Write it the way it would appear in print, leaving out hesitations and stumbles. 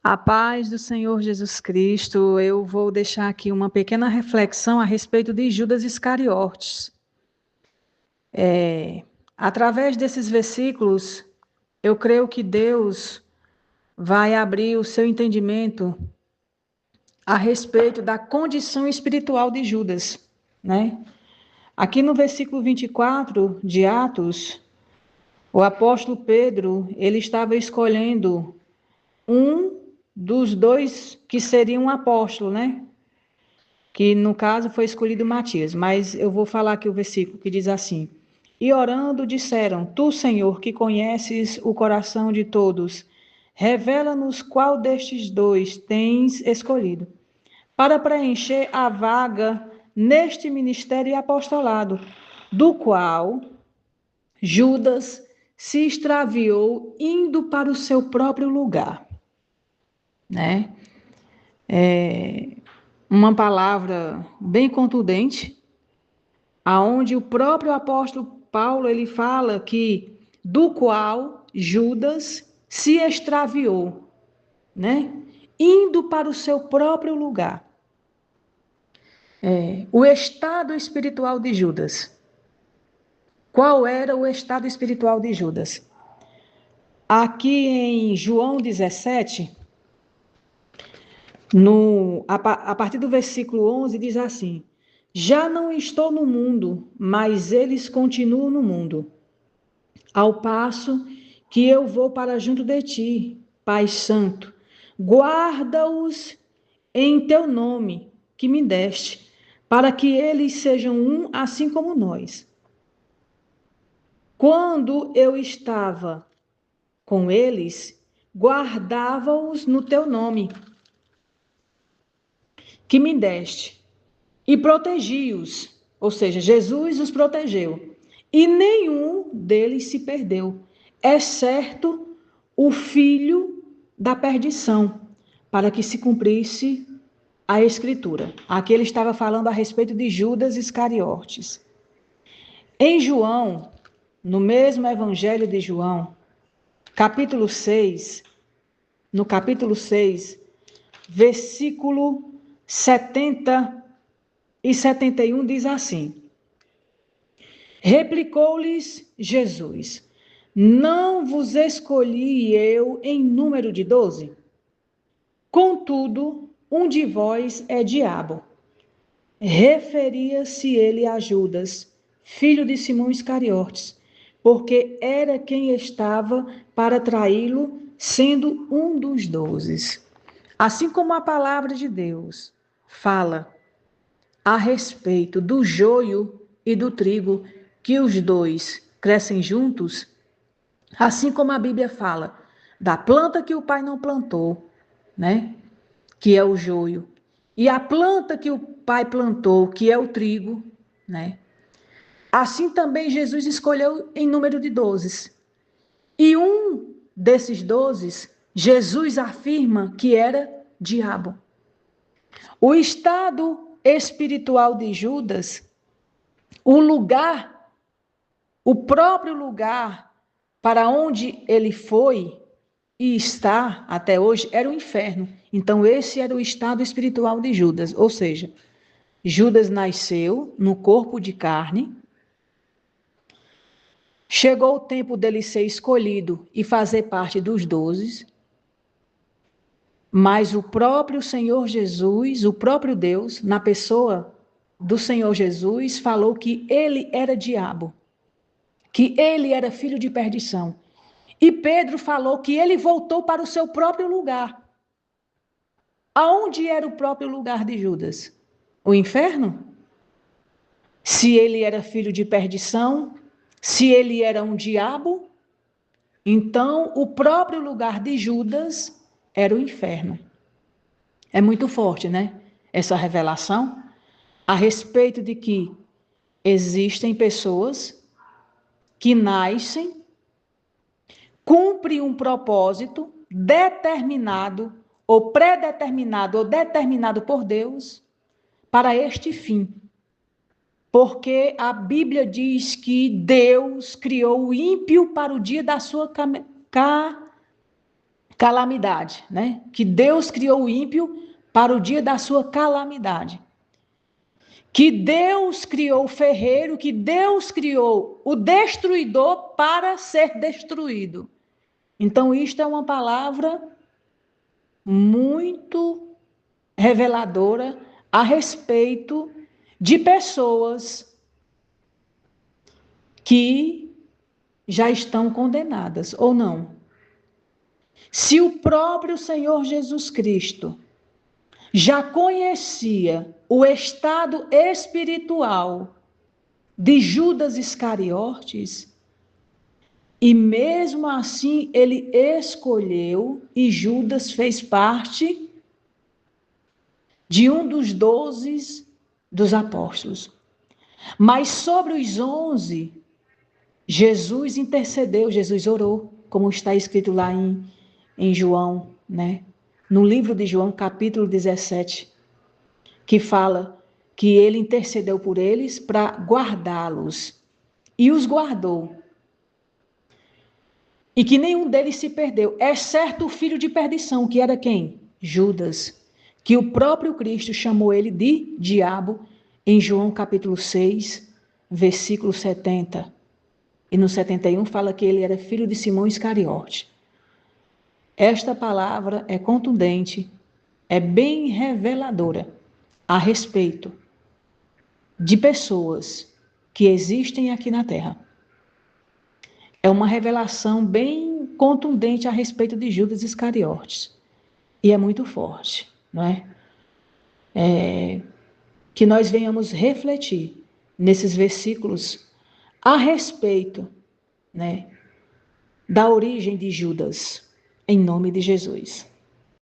A paz do Senhor Jesus Cristo, eu vou deixar aqui uma pequena reflexão a respeito de Judas Iscariotes. Através desses versículos, eu creio que Deus vai abrir o seu entendimento a respeito da condição espiritual de Judas, né? Aqui no versículo 24 de Atos, o apóstolo Pedro, ele estava escolhendo um dos dois que seriam um apóstolo, né? Que no caso foi escolhido Matias, mas eu vou falar aqui o versículo que diz assim: E orando disseram: Tu, Senhor, que conheces o coração de todos, revela-nos qual destes dois tens escolhido, para preencher a vaga neste ministério e apostolado, do qual Judas se extraviou indo para o seu próprio lugar, né? Uma palavra bem contundente, aonde o próprio apóstolo Paulo ele fala que do qual Judas se extraviou, né? Indo para o seu próprio lugar. O estado espiritual de Judas. Qual era o estado espiritual de Judas? Aqui em João 17, a partir do versículo 11, diz assim: Já não estou no mundo, mas eles continuam no mundo. Ao passo que eu vou para junto de ti, Pai Santo, guarda-os em teu nome que me deste, para que eles sejam um assim como nós. Quando eu estava com eles, guardava-os no teu nome que me deste, e protegi-os, ou seja, Jesus os protegeu, e nenhum deles se perdeu, exceto o filho da perdição, para que se cumprisse a Escritura. Aqui ele estava falando a respeito de Judas Iscariotes. Em João, no mesmo Evangelho de João, capítulo 6, no capítulo 6, versículo 70 e 71 diz assim: Replicou-lhes Jesus: Não vos escolhi eu em número de 12? Contudo, um de vós é diabo. Referia-se ele a Judas, filho de Simão Iscariotes, porque era quem estava para traí-lo, sendo um dos 12. Assim como a palavra de Deus fala a respeito do joio e do trigo, que os dois crescem juntos, assim como a Bíblia fala da planta que o pai não plantou, né? Que é o joio, e a planta que o pai plantou, que é o trigo, né? Assim também Jesus escolheu em número de 12. E um desses 12, Jesus afirma que era diabo. O estado espiritual de Judas, o lugar, o próprio lugar para onde ele foi e está até hoje, era o inferno. Então, esse era o estado espiritual de Judas. Ou seja, Judas nasceu no corpo de carne, chegou o tempo dele ser escolhido e fazer parte dos 12, mas o próprio Senhor Jesus, o próprio Deus, na pessoa do Senhor Jesus, falou que ele era diabo, que ele era filho de perdição. E Pedro falou que ele voltou para o seu próprio lugar. Aonde era o próprio lugar de Judas? O inferno? Se ele era filho de perdição, se ele era um diabo, então o próprio lugar de Judas era o inferno. É muito forte, né? Essa revelação a respeito de que existem pessoas que nascem, cumprem um propósito determinado, ou predeterminado, ou determinado por Deus, para este fim. Porque a Bíblia diz que Deus criou o ímpio para o dia da sua calamidade, né? Que Deus criou o ímpio para o dia da sua calamidade. Que Deus criou o ferreiro, que Deus criou o destruidor para ser destruído. Então, isto é uma palavra muito reveladora a respeito de pessoas que já estão condenadas, ou não. Se o próprio Senhor Jesus Cristo já conhecia o estado espiritual de Judas Iscariotes, e mesmo assim ele escolheu, e Judas fez parte de um dos 12 dos apóstolos. Mas sobre os 11, Jesus intercedeu, Jesus orou, como está escrito lá em João, né? No livro de João, capítulo 17, que fala que ele intercedeu por eles para guardá-los, e os guardou. E que nenhum deles se perdeu, exceto o filho de perdição, que era quem? Judas, que o próprio Cristo chamou ele de diabo, em João capítulo 6, versículo 70. E no 71 fala que ele era filho de Simão Iscariote. Esta palavra é contundente, é bem reveladora a respeito de pessoas que existem aqui na Terra. É uma revelação bem contundente a respeito de Judas Iscariotes. E é muito forte, não é? Que nós venhamos refletir nesses versículos a respeito, né, da origem de Judas, em nome de Jesus.